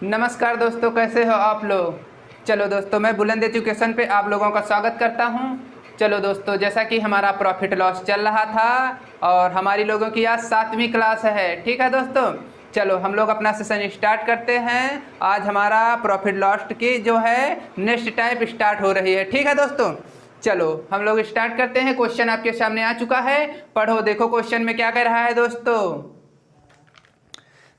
नमस्कार दोस्तों, कैसे हो आप लोग। चलो दोस्तों, मैं बुलंद एजुकेशन पे आप लोगों का स्वागत करता हूं। चलो दोस्तों, जैसा कि हमारा प्रॉफिट लॉस चल रहा था और हमारी लोगों की आज 7वीं क्लास है। ठीक है दोस्तों, चलो हम लोग अपना सेशन स्टार्ट करते हैं। आज हमारा प्रॉफिट लॉस की जो है नेक्स्ट टाइप स्टार्ट हो रही है। ठीक है दोस्तों, चलो हम लोग स्टार्ट करते हैं। क्वेश्चन आपके सामने आ चुका है, पढ़ो। देखो क्वेश्चन में क्या कह रहा है दोस्तों।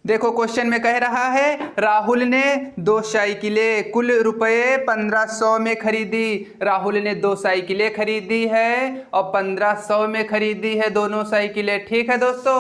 देखो क्वेश्चन में कह रहा है, राहुल ने 2 साइकिलें कुल रुपये 1500 में खरीदी। राहुल ने 2 साइकिलें खरीदी है और 1500 में खरीदी है दोनों साइकिलें। ठीक है दोस्तों,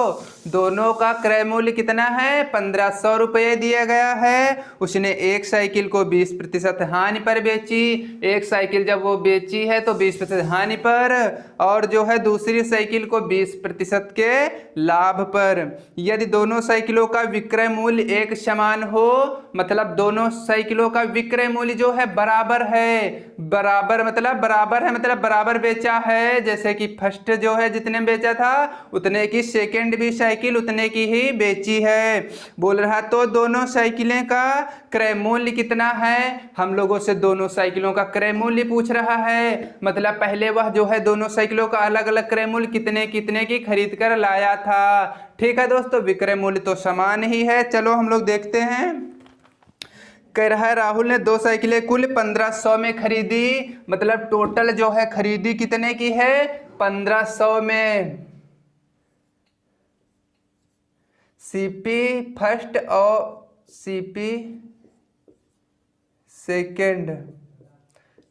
दोनों का क्रय मूल्य कितना है, 1500 रुपये दिया गया है। उसने एक साइकिल को 20% हानि पर बेची। एक साइकिल जब वो बेची है तो 20% हानि पर, और जो है दूसरी साइकिल को 20% के लाभ पर। यदि दोनों साइकिलों का विक्रय मूल्य एक समान हो, मतलब दोनों साइकिलों का विक्रय मूल्य जो है बराबर है। बराबर मतलब बराबर बेचा है। जैसे कि फर्स्ट जो है जितने बेचा था उतने की सेकंड भी साइकिल उतने की ही बेची है। बोल रहा तो दोनों साइकिलें का क्रय मूल्य कितना है। हम लोगों से दोनों साइकिलों का क्रय मूल्य पूछ रहा है। मतलब पहले वह जो है दोनों साइकिलों का अलग अलग क्रय मूल्य कितने कितने की खरीद कर लाया था। ठीक है दोस्तों, विक्रय मूल्य तो समान ही है। चलो हम लोग देखते हैं। कह रहा है राहुल ने 2 साइकिलें कुल 1500 में खरीदी। मतलब टोटल जो है खरीदी कितने की है, 1500 में। सीपी फर्स्ट और सीपी सेकंड,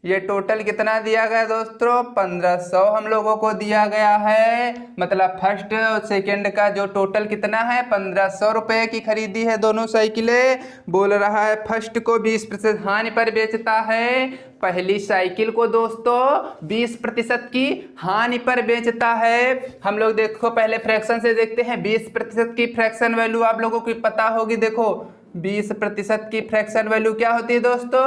ये टोटल कितना दिया गया दोस्तों, 1500 हम लोगों को दिया गया है। मतलब फर्स्ट और सेकंड का जो टोटल कितना है, 1500 रुपये की खरीदी है दोनों साइकिलें। बोल रहा है फर्स्ट को 20% हानि पर बेचता है। पहली साइकिल को दोस्तों 20% की हानि पर बेचता है। हम लोग देखो पहले फ्रैक्शन से देखते हैं। 20% की फ्रैक्शन वैल्यू आप लोगों को पता होगी। देखो 20% की फ्रैक्शन वैल्यू क्या होती है दोस्तों,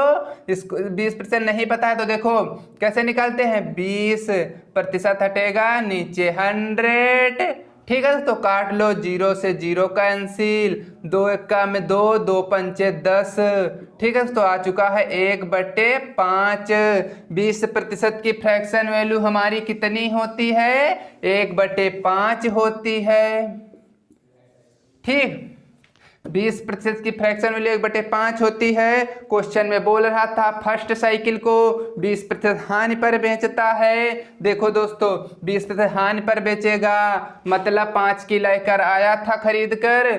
इसको 20% नहीं पता है तो देखो कैसे निकालते हैं। 20% हटेगा नीचे 100। ठीक है दोस्तों, काट लो, 0 से 0 कैंसिल, 2 एक्का में 2, 2 पंचे 10। ठीक है दोस्तों, आ चुका है 1/5। 20% की फ्रैक्शन वैल्यू हमारी कितनी होती है, 1/5 होती है। ठीक, 20% की फ्रैक्शन वैल्यू 1/5 होती है। क्वेश्चन में बोल रहा था फर्स्ट साइकिल को 20% हानि पर बेचता है। देखो दोस्तों 20% हानि पर बेचेगा, मतलब 5 की लेकर आया था खरीद कर।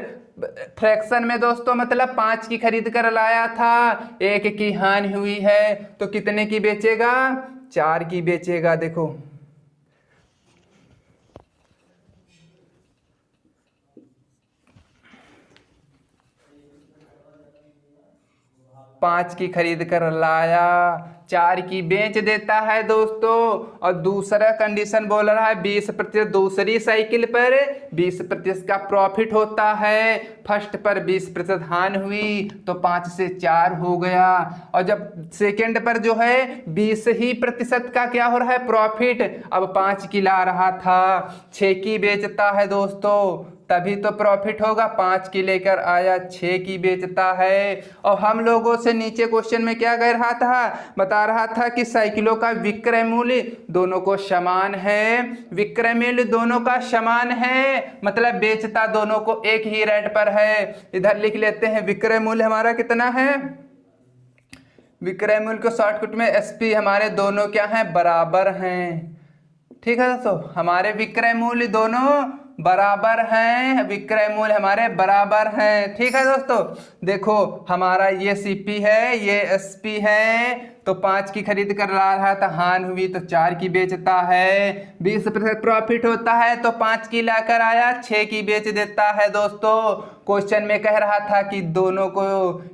फ्रैक्शन में दोस्तों मतलब 5 की खरीद कर लाया था, 1 की हानि हुई है तो कितने की बेचेगा, 4 की बेचेगा। देखो 5 की खरीद कर लाया, 4 की बेच देता है दोस्तों। और दूसरा कंडीशन बोल रहा है 20% दूसरी साइकिल पर 20% का प्रॉफिट होता है। फर्स्ट पर 20% हानि हुई तो 5 से 4 हो गया। और जब सेकंड पर जो है 20% का क्या हो रहा है, प्रॉफिट। अब 5 की ला रहा था, 6 की बेचता है दोस्तों, तभी तो प्रॉफिट होगा। 5 की लेकर आया, 6 की बेचता है। और हम लोगों से नीचे क्वेश्चन में क्या कह रहा था, बता रहा था कि साइकिलों का विक्रय मूल्य दोनों को समान है। विक्रय मूल्य दोनों का समान है, मतलब बेचता दोनों को एक ही रेट पर है। इधर लिख लेते हैं, विक्रय मूल्य हमारा कितना है। विक्रय मूल्य को शॉर्टकट में एसपी, हमारे दोनों क्या हैं, बराबर हैं। ठीक है दोस्तों, हमारे विक्रय मूल्य दोनों बराबर हैं। विक्रय मूल्य हमारे बराबर हैं। ठीक है दोस्तों, देखो हमारा ये सीपी है, ये एसपी है। तो 5 की खरीद कर ला रहा था, हानि हुई तो 4 की बेचता है। 20% प्रॉफिट होता है तो 5 की लाकर आया, 6 की बेच देता है दोस्तों। क्वेश्चन में कह रहा था कि दोनों को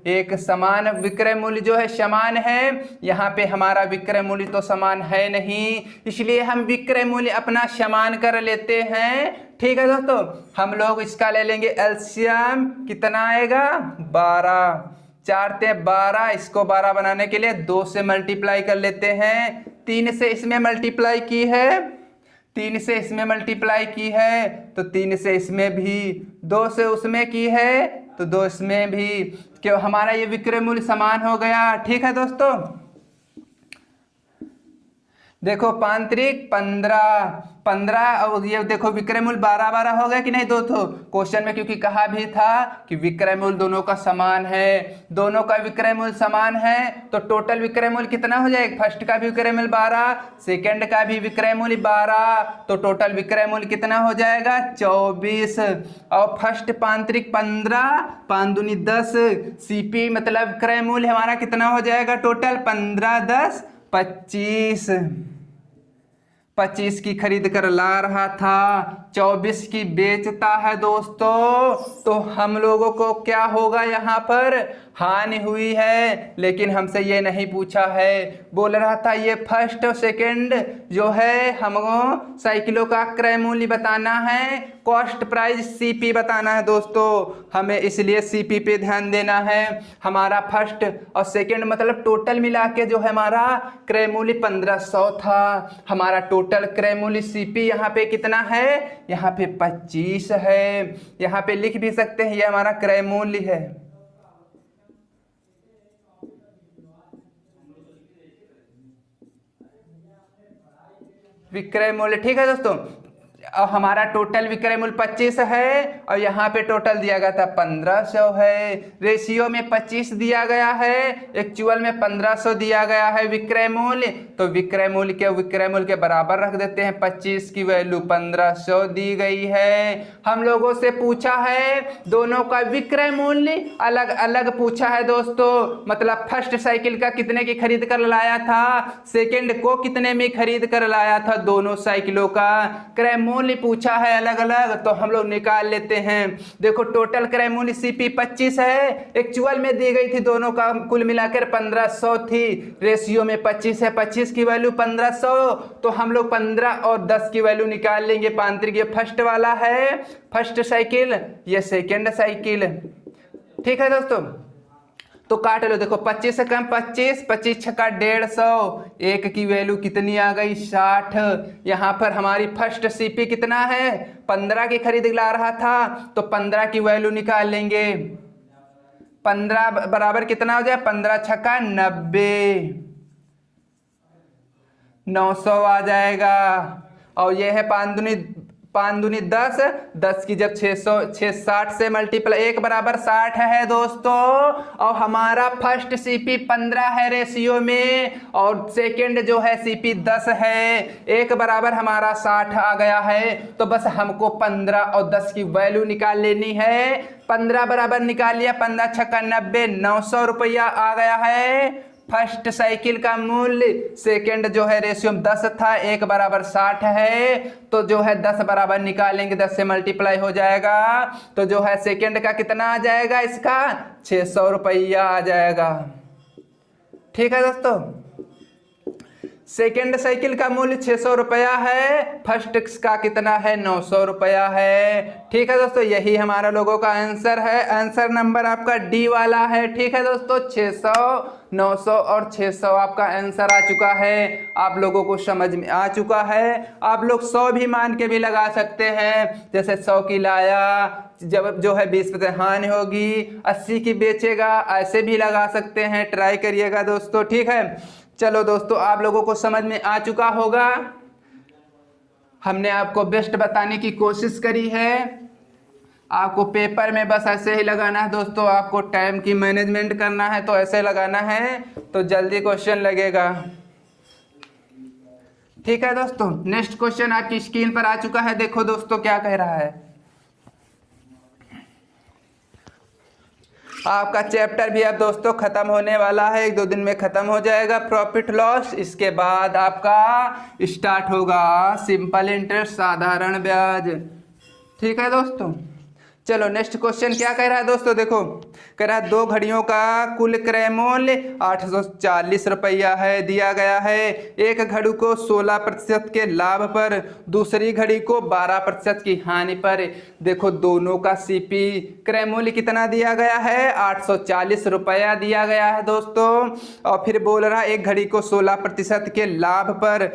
एक समान विक्रय मूल्य जो है समान है। यहाँ पे हमारा विक्रय मूल्य तो समान है नहीं, इसलिए हम विक्रय मूल्य अपना समान कर लेते हैं। ठीक है दोस्तों, हम लोग इसका ले लेंगे एलसीएम, कितना आएगा, 12। 4 ते 12, इसको 12 बनाने के लिए 2 से मल्टीप्लाई कर लेते हैं। 3 से इसमें मल्टीप्लाई की है, 3 से इसमें मल्टीप्लाई की है तो 3 से इसमें भी, 2 से उसमें की है तो दो इसमें भी क्यों हमारा ये विक्रय मूल्य समान हो गया। ठीक है दोस्तों, देखो पांतरिक 15 और ये देखो विक्रय मूल्य 12 हो गया कि नहीं दोस्तों। क्वेश्चन में क्योंकि कहा भी था कि विक्रय मूल्य दोनों का समान है, दोनों का विक्रय मूल्य समान है तो टोटल विक्रय मूल्य कितना हो जाएगा। फर्स्ट का भी विक्रय मूल्य 12, सेकंड का भी विक्रय मूल्य 12, तो टोटल विक्रय मूल्य कितना हो जाएगा 24। और फर्स्ट पांतरिक 15, 5 दूनी 10, सीपी मतलब विक्रय मूल्य हमारा कितना हो जाएगा टोटल 15 10 25। 25 की खरीद कर ला रहा था, 24 की बेचता है दोस्तों, तो हम लोगों को क्या होगा यहाँ पर हानि हुई है। लेकिन हमसे ये नहीं पूछा है, बोल रहा था ये फर्स्ट और सेकंड जो है हमको साइकिलों का क्रय मूल्य बताना है, कॉस्ट प्राइस सीपी बताना है दोस्तों। हमें इसलिए सीपी पे ध्यान देना है। हमारा फर्स्ट और सेकंड मतलब टोटल मिला के जो है हमारा क्रय मूल्य 1500 था। हमारा टोटल क्रय मूल्य सीपी यहाँ पे कितना है, यहाँ पे 25 है। यहाँ पे लिख भी सकते हैं ये हमारा क्रय मूल्य है। विक्रय मूल्य ठीक है दोस्तों, और हमारा टोटल विक्रय मूल्य 25 है और यहाँ पे टोटल दिया गया था 1500 है। रेशियो में 25 दिया गया है, एक्चुअल में 1500 दिया गया है विक्रय मूल्य, तो विक्रय मूल्य के बराबर रख देते हैं। 25 की वैल्यू 1500 दी गई है। हम लोगों से पूछा है दोनों का विक्रय मूल्य अलग अलग पूछा है दोस्तों, मतलब फर्स्ट साइकिल का कितने की खरीद कर लाया था, सेकेंड को कितने में खरीद कर लाया था, दोनों साइकिलों का क्रय मूल्य पूछा है अलग अलग, तो हम लोग निकाल लेते हैं। देखो टोटल क्रय मूल्य सीपी 25 है, एक्चुअल में दी गई थी दोनों का कुल मिलाकर 1500 थी, रेशियो में 25 है, 25 की वैल्यू 1500, तो हम लोग 15 और 10 की वैल्यू निकाल लेंगे। पांतरिक ये फर्स्ट वाला है, फर्स्ट साइकिल, ये सेकेंड साइकिल। ठीक है दोस्तों, तो काट लो। देखो 25 से कम 25, 25 छक्का 150, एक की वैल्यू कितनी आ गई 60। यहाँ पर हमारी फर्स्ट सीपी कितना है 15 की खरीद ला रहा था, तो 15 की वैल्यू निकाल लेंगे। 15 बराबर कितना हो जाए, 15 छक्का 90, 900 आ जाएगा। और ये है 5 दूनी 10, 10 की जब 60 से मल्टीप्लाई, एक बराबर 60 है दोस्तों। और हमारा फर्स्ट सीपी 15 है रेशियो में, और सेकंड जो है सीपी 10 है, एक बराबर हमारा 60 आ गया है। तो बस हमको 15 और 10 की वैल्यू निकाल लेनी है। 15 बराबर निकाल लिया, 15 छक्का 90, 900 रुपया आ गया है फर्स्ट साइकिल का मूल्य। सेकंड जो है रेशियो में 10 था, एक बराबर 60 है, तो जो है 10 बराबर निकालेंगे, 10 से मल्टीप्लाई हो जाएगा, तो जो है सेकंड का कितना आ जाएगा, इसका 600 रुपया आ जाएगा। ठीक है दोस्तों, सेकेंड साइकिल का मूल्य 600 रुपया है, फर्स्ट का कितना है 900 रुपया है। ठीक है दोस्तों, यही हमारा लोगों का आंसर है। आंसर नंबर आपका डी वाला है। ठीक है दोस्तों, 600, 900 और 600 आपका आंसर आ चुका है। आप लोगों को समझ में आ चुका है। आप लोग 100 भी मान के भी लगा सकते हैं, जैसे 100 की लाया, जब जो है 20% हानि होगी, 80 की बेचेगा, ऐसे भी लगा सकते हैं। ट्राई करिएगा दोस्तों। ठीक है, चलो दोस्तों, आप लोगों को समझ में आ चुका होगा। हमने आपको बेस्ट बताने की कोशिश करी है। आपको पेपर में बस ऐसे ही लगाना है दोस्तों। आपको टाइम की मैनेजमेंट करना है तो ऐसे लगाना है, तो जल्दी क्वेश्चन लगेगा। ठीक है दोस्तों, नेक्स्ट क्वेश्चन आपकी स्क्रीन पर आ चुका है। देखो दोस्तों क्या कह रहा है। आपका चैप्टर भी अब दोस्तों खत्म होने वाला है, 1-2 दिन में खत्म हो जाएगा प्रॉफिट लॉस। इसके बाद आपका स्टार्ट होगा सिंपल इंटरेस्ट, साधारण ब्याज। ठीक है दोस्तों, चलो नेक्स्ट क्वेश्चन क्या कह रहा है दोस्तों। देखो कह रहा है 2 घड़ियों का कुल क्रय मूल्य 840 रुपया है, दिया गया है। एक घड़ी को 16% के लाभ पर, दूसरी घड़ी को 12% की हानि पर। देखो दोनों का सीपी क्रय मूल्य कितना दिया गया है, 840 रुपया दिया गया है दोस्तों। और फिर बोल रहा है एक घड़ी को 16% के लाभ पर,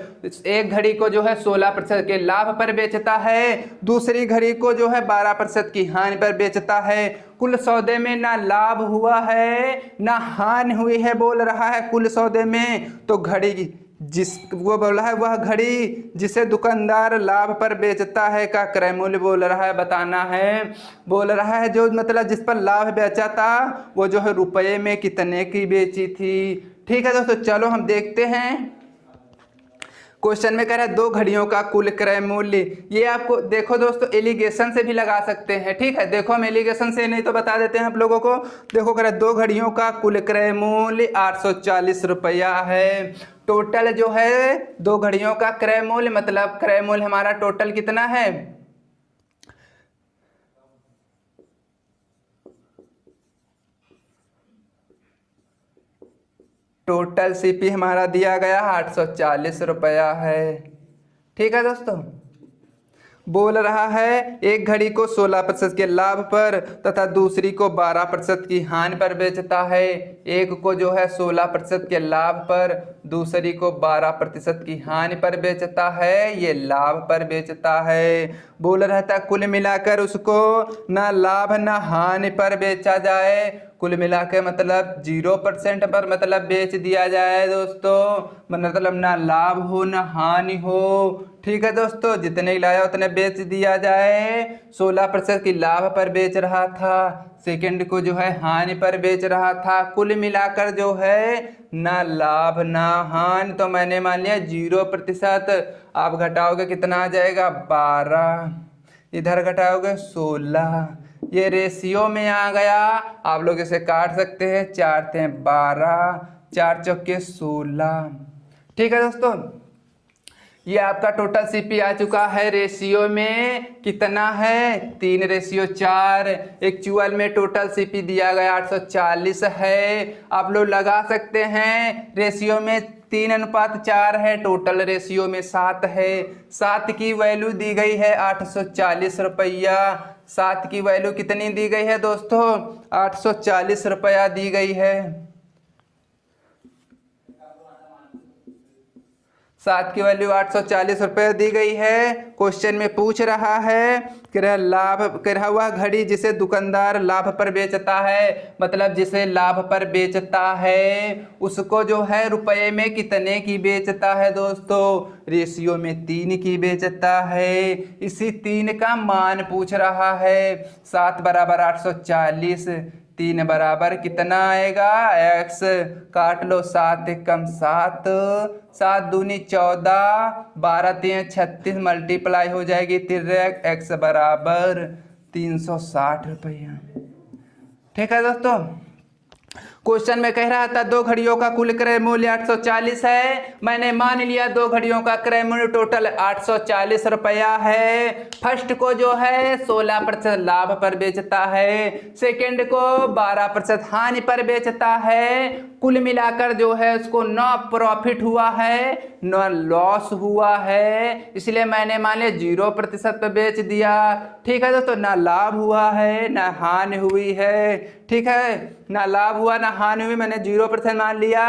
एक घड़ी को जो है 16% के लाभ पर बेचता है, दूसरी घड़ी को जो है 12% की हानि पर बेचता है। कुल सौदे में ना लाभ हुआ है ना हानि हुई है बोल रहा है कुल सौदे में। तो घड़ी जिस वो बोला है वह घड़ी जिसे दुकानदार लाभ पर बेचता है का क्रय मूल्य बोल रहा है बताना है। बोल रहा है जो मतलब जिस पर लाभ बेचा था वो जो है रुपये में कितने की बेची थी। ठीक है दोस्तों, चलो हम देखते हैं। क्वेश्चन में कह रहा है दो घड़ियों का कुल क्रय मूल्य। ये आपको देखो दोस्तों एलिगेशन से भी लगा सकते हैं। ठीक है, देखो हम एलिगेशन से नहीं तो बता देते हैं आप लोगों को। देखो कह रहा है दो घड़ियों का कुल क्रय मूल्य 840 रुपया है। टोटल जो है दो घड़ियों का क्रय मूल्य मतलब क्रय मूल्य हमारा टोटल कितना है, टोटल सीपी हमारा दिया गया 840 रुपया है। ठीक है दोस्तों, बोल रहा है एक घड़ी को 16% के लाभ पर तथा दूसरी को 12% की हानि पर बेचता है। एक को जो है 16% के लाभ पर, दूसरी को 12% की हानि पर बेचता है। ये लाभ पर बेचता है। बोल रहा था कुल मिलाकर उसको ना लाभ ना हानि पर बेचा जाए। कुल मिला के मतलब 0% पर मतलब बेच दिया जाए दोस्तों, मतलब ना लाभ हो ना हानि हो। ठीक है दोस्तों, जितने लाया उतने बेच दिया जाए। 16% की लाभ पर बेच रहा था, सेकंड को जो है हानि पर बेच रहा था। कुल मिलाकर जो है ना लाभ ना हानि, तो मैंने मान लिया 0%। आप घटाओगे कितना आ जाएगा 12, इधर घटाओगे 16, ये रेशियो में आ गया। आप लोग इसे काट सकते हैं, 4 × 12, 4 चौके 16। ठीक है दोस्तों, ये आपका टोटल सीपी आ चुका है। रेशियो में कितना है 3:4। एक्चुअल में टोटल सीपी दिया गया 840 है। आप लोग लगा सकते हैं, रेशियो में 3:4 है, टोटल रेशियो में 7 है। 7 की वैल्यू दी गई है 840 रुपया। 7 की वैल्यू कितनी दी गई है दोस्तों, 840 रुपया दी गई है। 7 की वैल्यू 840 रुपये दी गई है। क्वेश्चन में पूछ रहा है कि लाभ कह रहा हुआ घड़ी जिसे दुकानदार लाभ पर बेचता है, मतलब जिसे लाभ पर बेचता है उसको जो है रुपये में कितने की बेचता है दोस्तों, रेशियो में 3 की बेचता है। इसी 3 का मान पूछ रहा है। 7 बराबर 840, 3 बराबर कितना आएगा x, काट लो 7 × 7, 7 दूनी 14, 12 × 36 मल्टीप्लाई हो जाएगी 3 x बराबर 360 रुपया। ठीक है दोस्तों, क्वेश्चन में कह रहा था दो घड़ियों का कुल क्रय मूल्य 840 है। मैंने मान लिया दो घड़ियों का क्रय मूल्य टोटल 840 रुपया है। फर्स्ट को जो है 16% लाभ पर बेचता है, सेकंड को 12% हानि पर बेचता है। कुल मिलाकर जो है उसको न प्रॉफिट हुआ है न लॉस हुआ है, इसलिए मैंने मान लिया 0% पे बेच दिया। ठीक है दोस्तों, ना लाभ हुआ है ना हानि हुई है। ठीक है, ना लाभ हुआ ना हानि हुई, मैंने 0% मान लिया।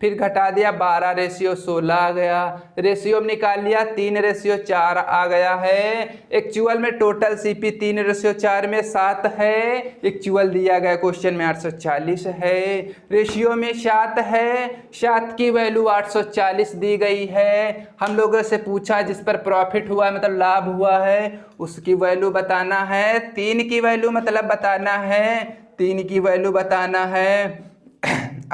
फिर घटा दिया 12:16 आ गया। रेशियो में निकाल लिया 3:4 आ गया है। एक्चुअल में टोटल सीपी 3:4 में 7 है। एक्चुअल दिया गया क्वेश्चन में 840 है। रेशियो में 7 है, 7 की वैल्यू 840 दी गई है। हम लोगों से पूछा जिस पर प्रॉफिट हुआ है मतलब लाभ हुआ है उसकी वैल्यू बताना है। 3 की वैल्यू मतलब बताना है, 3 की वैल्यू बताना है।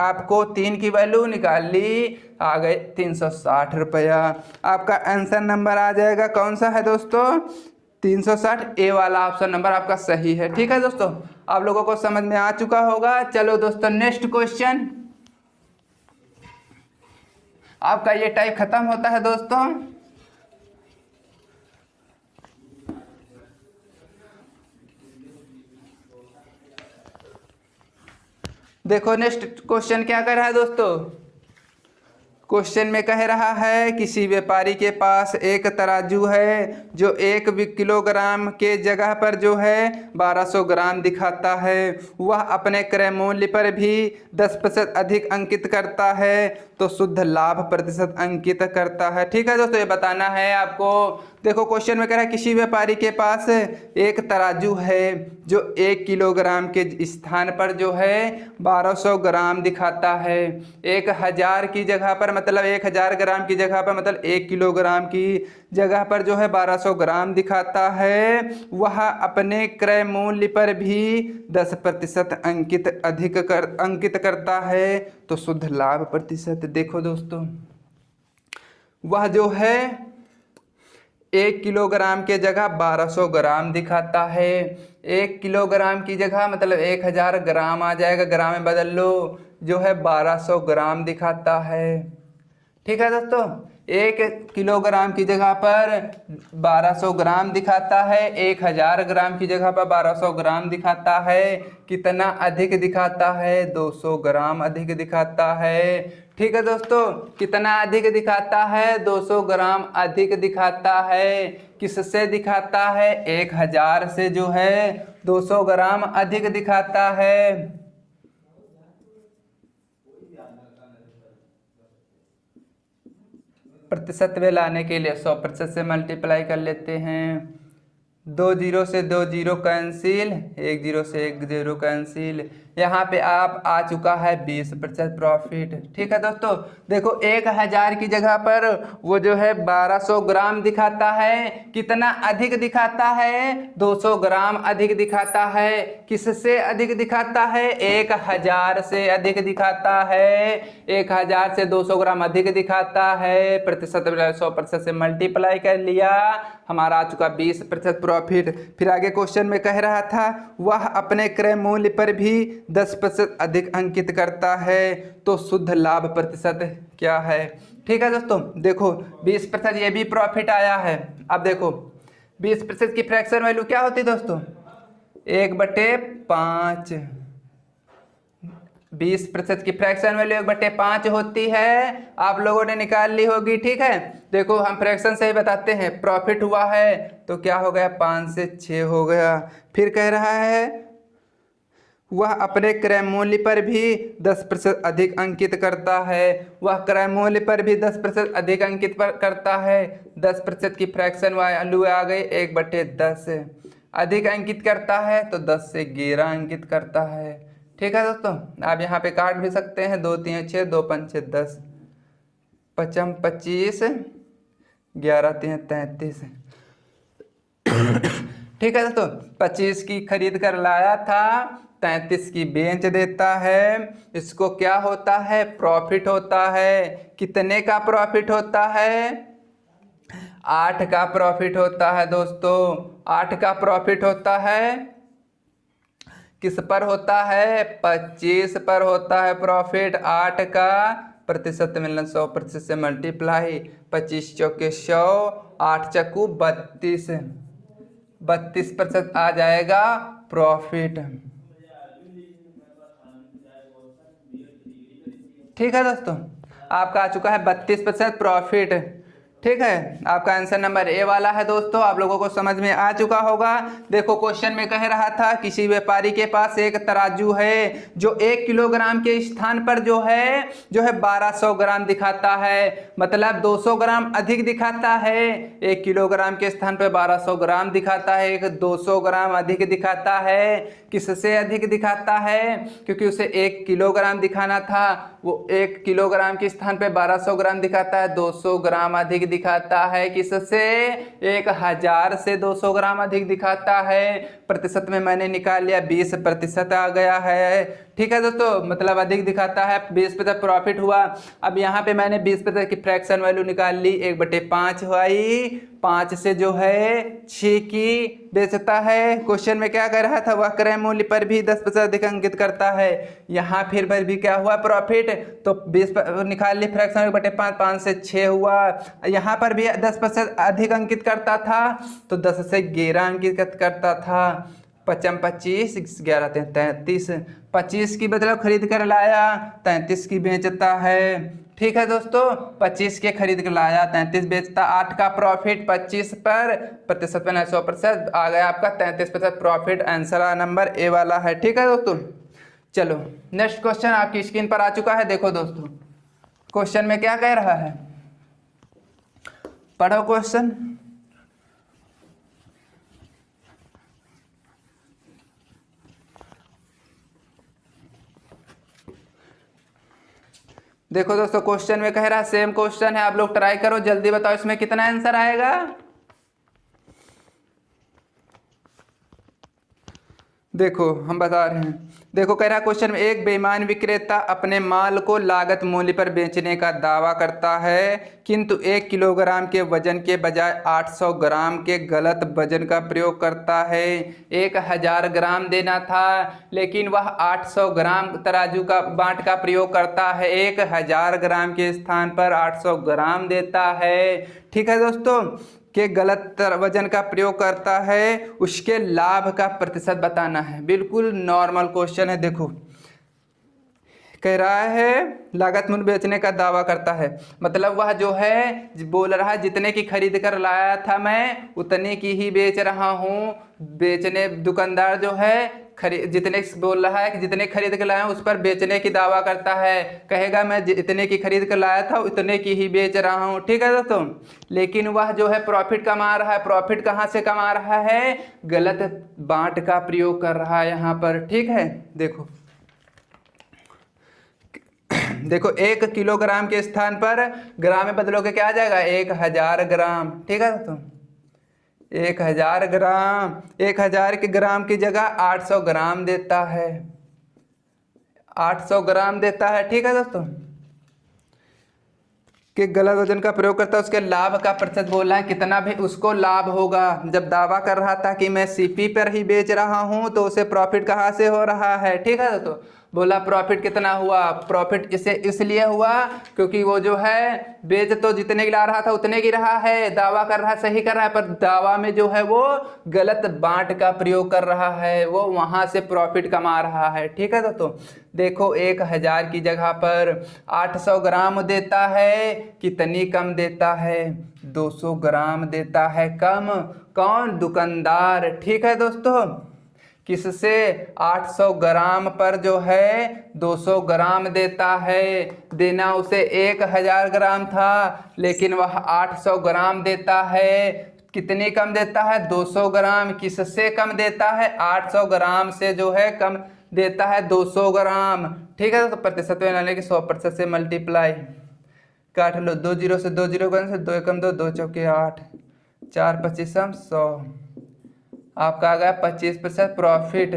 आपको 3 की वैल्यू निकाल ली, आ गए 360 रुपया। आपका आंसर नंबर आ जाएगा कौन सा है दोस्तों, 360। ए वाला ऑप्शन नंबर आपका सही है। ठीक है दोस्तों, आप लोगों को समझ में आ चुका होगा। चलो दोस्तों नेक्स्ट क्वेश्चन। आपका ये टाइप खत्म होता है दोस्तों। देखो नेक्स्ट क्वेश्चन क्या कर रहा है दोस्तों। क्वेश्चन में कह रहा है किसी व्यापारी के पास एक तराजू है जो 1 किलोग्राम के जगह पर जो है 1200 ग्राम दिखाता है। वह अपने क्रय मूल्य पर भी 10% अधिक अंकित करता है तो शुद्ध लाभ प्रतिशत अंकित करता है। ठीक है दोस्तों, ये बताना है आपको। देखो क्वेश्चन में कह रहा है किसी व्यापारी के पास एक तराजू है जो 1 किलोग्राम के स्थान पर जो है 1200 ग्राम दिखाता है। 1000 की जगह पर मतलब 1000 ग्राम की जगह पर मतलब 1 किलोग्राम की जगह पर जो है 1200 ग्राम दिखाता है। वह अपने क्रय मूल्य पर भी 10% अंकित करता है तो शुद्ध लाभ प्रतिशत। देखो दोस्तों, वह जो है 1 किलोग्राम के जगह 1200 ग्राम दिखाता है। 1 किलोग्राम की जगह मतलब 1000 ग्राम आ जाएगा, ग्राम में बदल लो, जो है 1200 ग्राम दिखाता है। ठीक है दोस्तों, 1 किलोग्राम की जगह पर 1200 ग्राम दिखाता है, 1000 ग्राम की जगह पर 1200 ग्राम दिखाता है। कितना अधिक दिखाता है? 200 ग्राम अधिक दिखाता है। ठीक है दोस्तों, कितना अधिक दिखाता है? 200 ग्राम अधिक दिखाता है। किससे दिखाता है? 1000 से जो है 200 ग्राम अधिक दिखाता है। प्रतिशत में लाने के लिए 100% से मल्टीप्लाई कर लेते हैं। 2 जीरो से 2 जीरो कैंसिल, 1 जीरो से 1 जीरो कैंसिल। यहाँ पे आप आ चुका है 20% प्रॉफिट। ठीक है दोस्तों, देखो 1000 की जगह पर वो जो है 1200 ग्राम दिखाता है। कितना अधिक दिखाता है? 200 ग्राम अधिक दिखाता है। किससे अधिक दिखाता है? 1000 से अधिक दिखाता है। 1000 से 200 ग्राम अधिक दिखाता है। प्रतिशत 100% से मल्टीप्लाई कर लिया, हमारा आ चुका 20% प्रॉफिट। फिर आगे क्वेश्चन में कह रहा था वह अपने क्रय मूल्य पर भी 10% अधिक अंकित करता है तो शुद्ध लाभ प्रतिशत क्या है? ठीक है दोस्तों, देखो 20% ये भी प्रॉफिट आया है। अब देखो 20% की फ्रैक्शन वैल्यू क्या होती है दोस्तों? 1/5। 20% की फ्रैक्शन वैल्यू 1/5 होती है। आप लोगों ने निकाल ली होगी। ठीक है, देखो हम फ्रैक्शन से ही बताते हैं। प्रॉफिट हुआ है तो क्या हो गया? 5 से 6 हो गया। फिर कह रहा है वह अपने क्रय मूल्य पर भी 10% अधिक अंकित करता है। वह क्रय मूल्य पर भी 10% अधिक अंकित करता है। 10% की फ्रैक्शन वैल्यू आ गई 1/10। अधिक अंकित करता है तो 10 से 11 अंकित करता है। ठीक है दोस्तों, आप यहाँ पे काट भी सकते हैं। 2 3 6, 2 5 6 10, 5 25, 11 3 33। ठीक है दोस्तों, 25 की खरीद कर लाया था, 33 की बेच देता है। इसको क्या होता है? प्रॉफिट होता है। कितने का प्रॉफिट होता है? 8 का प्रॉफिट होता है दोस्तों। 8 का प्रॉफिट होता है। किस पर होता है? 25 पर होता है प्रॉफिट। 8 का प्रतिशत मिलना 100% से मल्टीप्लाई। 25 चौके 100, 8 चक्कू 32, 32% आ जाएगा प्रॉफिट। ठीक है दोस्तों, आपका आ चुका है 32% प्रॉफिट। ठीक है, आपका आंसर नंबर ए वाला है दोस्तों। आप लोगों को समझ में आ चुका होगा। देखो क्वेश्चन में कह रहा था किसी व्यापारी के पास एक तराजू है जो 1 किलोग्राम के स्थान पर जो है 1200 ग्राम दिखाता है, मतलब 200 ग्राम अधिक दिखाता है। 1 किलोग्राम के स्थान पर 1200 ग्राम दिखाता है, 200 ग्राम अधिक दिखाता है। किससे अधिक दिखाता है? क्योंकि उसे 1 किलोग्राम दिखाना था, वो 1 किलोग्राम के स्थान पे 1200 ग्राम दिखाता है। 200 ग्राम अधिक दिखाता है। किससे? 1000 से 200 ग्राम अधिक दिखाता है। प्रतिशत में मैंने निकाल लिया, 20% आ गया है। ठीक है दोस्तों, मतलब अधिक दिखाता है, 20% प्रॉफिट हुआ। अब यहाँ पे मैंने 20% की फ्रैक्शन वैल्यू निकाल ली, 1/5 हुई। 5 से जो है 6 की बेचता है। क्वेश्चन में क्या कर रहा था? वह क्रय मूल्य पर भी 10% अधिक अंकित करता है। यहाँ फिर पर भी क्या हुआ? प्रॉफिट। तो 20 निकाल ली फ्रैक्शन 1/5, 5 से 6 हुआ। यहाँ पर भी 10% अधिक अंकित करता था तो 10 से 11 अंकित करता था। पचम 25, 11 33, 25 की मतलब खरीद कर लाया, 33 की बेचता है। ठीक है दोस्तों, 25 के खरीद कर लाया, 33 बेचता, 8 का प्रॉफिट 25 पर प्रतिशत पे 100% आ गया आपका 33% प्रॉफिट। आंसर नंबर ए वाला है। ठीक है दोस्तों, चलो नेक्स्ट क्वेश्चन आपकी स्क्रीन पर आ चुका है। देखो दोस्तों क्वेश्चन में क्या कह रहा है, पढ़ो क्वेश्चन। देखो दोस्तों क्वेश्चन में कह रहा है, सेम क्वेश्चन है, आप लोग ट्राई करो, जल्दी बताओ इसमें कितना आंसर आएगा। देखो हम बता रहे हैं, देखो कह रहा है क्वेश्चन में, एक बेईमान विक्रेता अपने माल को लागत मूल्य पर बेचने का दावा करता है, किंतु 1 किलोग्राम के वजन के बजाय 800 ग्राम के गलत वजन का प्रयोग करता है। 1000 ग्राम देना था लेकिन वह 800 ग्राम तराजू का बाट का प्रयोग करता है, 1000 ग्राम के स्थान पर 800 ग्राम देता है। ठीक है दोस्तों, के गलत वजन का प्रयोग करता है, उसके लाभ का प्रतिशत बताना है। बिल्कुल नॉर्मल क्वेश्चन है। देखो कह रहा है लागत मूल्य बेचने का दावा करता है, मतलब वह जो है बोल रहा है जितने की खरीद कर लाया था मैं उतने की ही बेच रहा हूँ। बेचने दुकानदार जो है जितने बोल रहा है कि जितने खरीद कर लाया उस पर बेचने की दावा करता है, कहेगा मैं जितने की खरीद कर लाया था उतने की ही बेच रहा हूँ। ठीक है दोस्तों, लेकिन वह जो है प्रॉफिट कमा रहा है। प्रॉफिट कहाँ से कमा रहा है, गलत बांट का प्रयोग कर रहा है यहाँ पर। ठीक है, देखो देखो 1 किलोग्राम के स्थान पर ग्राम में बदलोगे क्या आ जाएगा, 1000 ग्राम। ठीक है दोस्तों, 1000 ग्राम, 1000 के ग्राम की जगह 800 ग्राम देता है, 800 ग्राम देता है। ठीक है दोस्तों, कि गलत वजन का प्रयोग करता है, उसके लाभ का प्रतिशत बोला है कितना भी उसको लाभ होगा। जब दावा कर रहा था कि मैं सीपी पर ही बेच रहा हूं तो उसे प्रॉफिट कहाँ से हो रहा है। ठीक है दोस्तों, बोला प्रॉफिट कितना हुआ, प्रॉफिट इसे इसलिए हुआ क्योंकि वो जो है बेच तो जितने की ला रहा था उतने की रहा है, दावा कर रहा है सही कर रहा है, पर दावा में जो है वो गलत बांट का प्रयोग कर रहा है, वो वहां से प्रॉफिट कमा रहा है। ठीक है दोस्तों, देखो 1000 की जगह पर 800 ग्राम देता है, कितनी कम देता है, 200 ग्राम देता है कम। कौन, दुकानदार। ठीक है दोस्तों, किससे, 800 ग्राम पर जो है 200 ग्राम देता है। देना उसे 1000 ग्राम था लेकिन वह 800 ग्राम देता है, कितनी कम देता है, 200 ग्राम। किससे कम देता है, 800 ग्राम से जो है कम देता है 200 ग्राम। ठीक है, तो प्रतिशत में लेके 100% से मल्टीप्लाई काट लो, 2 जीरो से 2 जीरो करने से 2 एकम 2, 2 चौके 8, 4 25 100, आपका आ गया 25% प्रॉफिट।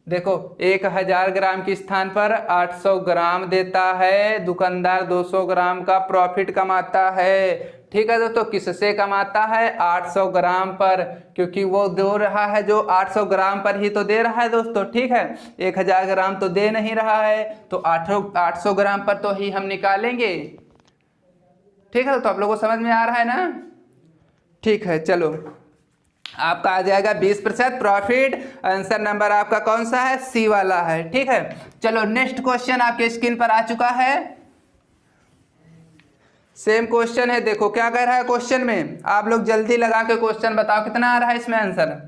देखो 1000 ग्राम के स्थान पर 800 ग्राम देता है, दुकानदार 200 ग्राम का प्रॉफिट कमाता है। ठीक है दोस्तों, किससे कमाता है, 800 ग्राम पर, क्योंकि वो दे रहा है जो 800 ग्राम पर ही तो दे रहा है दोस्तों। ठीक है, 1000 ग्राम तो दे नहीं रहा है, तो 800 ग्राम पर तो ही हम निकालेंगे। ठीक है, तो आप लोगों को समझ में आ रहा है ना। ठीक है, चलो आपका आ जाएगा 20% प्रॉफिट। आंसर नंबर आपका कौन सा है, सी वाला है। ठीक है, चलो नेक्स्ट क्वेश्चन आपके स्क्रीन पर आ चुका है, सेम क्वेश्चन है। देखो क्या कह रहा है क्वेश्चन में, आप लोग जल्दी लगा के क्वेश्चन बताओ कितना आ रहा है इसमें आंसर।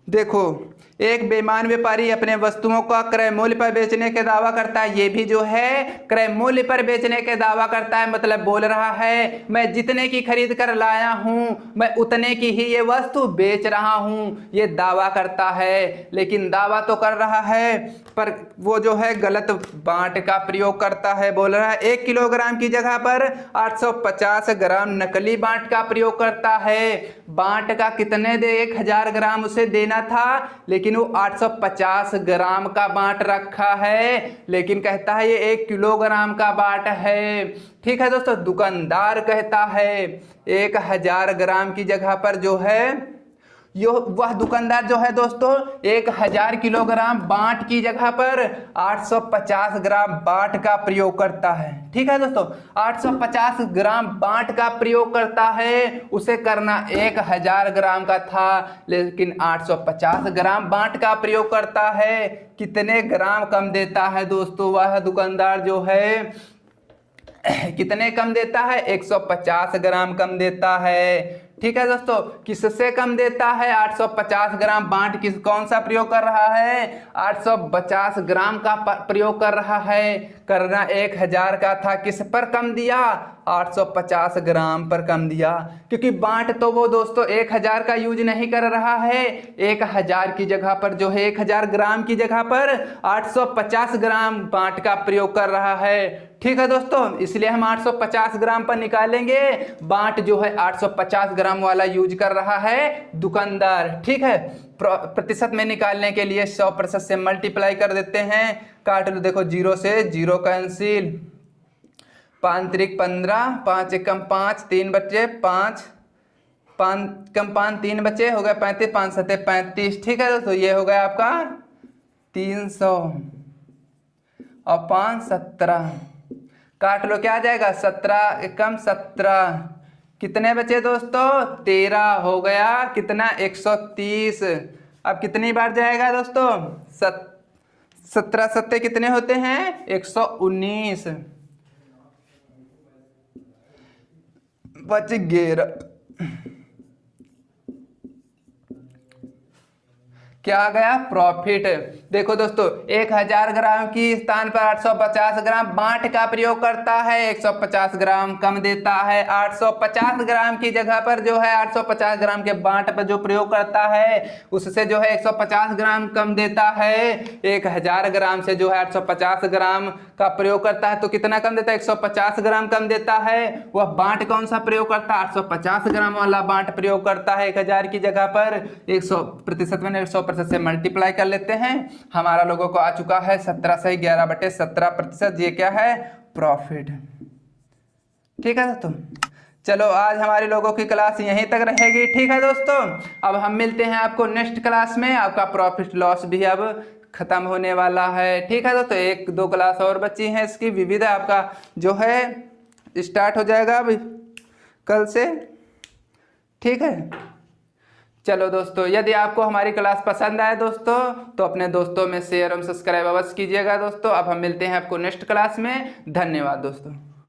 देखो एक बेईमान व्यापारी अपने वस्तुओं का क्रय मूल्य पर बेचने के दावा करता है, ये भी जो है क्रय मूल्य पर बेचने के दावा करता है, मतलब बोल रहा है मैं जितने की खरीद कर लाया हूं मैं उतने की ही ये वस्तु बेच रहा हूं, ये दावा करता है। लेकिन दावा तो कर रहा है पर वो जो है गलत बांट का प्रयोग करता है। बोल रहा है 1 किलोग्राम की जगह पर 850 ग्राम नकली बांट का प्रयोग करता है। बांट का कितने दे, 1000 ग्राम उसे देना था लेकिन वो 850 ग्राम का बांट रखा है, लेकिन कहता है ये 1 किलोग्राम का बांट है। ठीक है दोस्तों, दुकानदार कहता है 1000 ग्राम की जगह पर जो है वह दुकानदार जो है दोस्तों 1000 किलोग्राम बाट की जगह पर 850 ग्राम बाट का प्रयोग करता है। ठीक है दोस्तों, 850 ग्राम बाट का प्रयोग करता है। उसे करना 1000 ग्राम का था, लेकिन 850 ग्राम बाट का प्रयोग करता है। कितने ग्राम कम देता है दोस्तों वह दुकानदार जो है? कितने कम देता है? 150 ग्राम कम देता है। ठीक है दोस्तों, किससे कम देता है? 850 ग्राम बाट किस कौन सा प्रयोग कर रहा है? 850 ग्राम का प्रयोग कर रहा है। करना 1000 का था, किस पर कम दिया? 850 ग्राम पर कम दिया, क्योंकि बाट तो वो दोस्तों 1000 का यूज नहीं कर रहा है। 1000 की जगह पर जो है 1000 ग्राम की जगह पर 850 ग्राम बाट का प्रयोग कर रहा है। ठीक है दोस्तों, इसलिए हम 850 ग्राम पर निकालेंगे। बाट जो है 850 ग्राम वाला यूज कर रहा है दुकानदार। ठीक है, प्रतिशत में निकालने के लिए 100% से मल्टीप्लाई कर देते हैं। काट लो, देखो 0 से 0 कैंसिल, 5 त्रिक 15, 5 एकम 5, 3 बचे 5, 5 कम 5 3 बचे, हो गया 35, 5 सत्ते 35। ठीक है दोस्तों, ये हो गया आपका 300 और 5 17। काट लो, क्या आ जाएगा? 17 एकम 17, कितने बचे दोस्तों? 13 हो गया। कितना? 130। अब कितनी बार जाएगा दोस्तों? 17 सत्ते कितने होते हैं? 119। बच 11। क्या आ गया? प्रॉफिट। देखो दोस्तों, 1000 ग्राम की स्थान पर 850 ग्राम बाट का प्रयोग करता है, 150 ग्राम कम देता है। 850 ग्राम की जगह पर जो है 850 ग्राम के बाट पर जो प्रयोग करता है उससे जो है 150 ग्राम कम देता है। 1000 ग्राम से जो है 850 ग्राम का प्रयोग करता है, तो कितना कम देता है? 150 ग्राम कम देता है। वह बाट कौन सा प्रयोग करता है? 850 ग्राम वाला बाट प्रयोग करता है 1000 की जगह पर। 100% में 100% से मल्टीप्लाई कर लेते हैं। हमारा लोगों को आ चुका है 17 सही 11/17%। ये क्या है? प्रॉफिट। ठीक है दोस्तों, चलो आज हमारे लोगों की क्लास यहीं तक रहेगी। ठीक है दोस्तों, अब हम मिलते हैं आपको नेक्स्ट क्लास में। आपका प्रॉफिट लॉस भी अब खत्म होने वाला है। ठीक है दोस्तों, 1-2 क्लास और बची हैं इसकी। विविध आपका जो है स्टार्ट हो जाएगा अभी कल से। ठीक है, चलो दोस्तों, यदि आपको हमारी क्लास पसंद आए दोस्तों तो अपने दोस्तों में शेयर और सब्सक्राइब अवश्य कीजिएगा दोस्तों। अब हम मिलते हैं आपको नेक्स्ट क्लास में। धन्यवाद दोस्तों।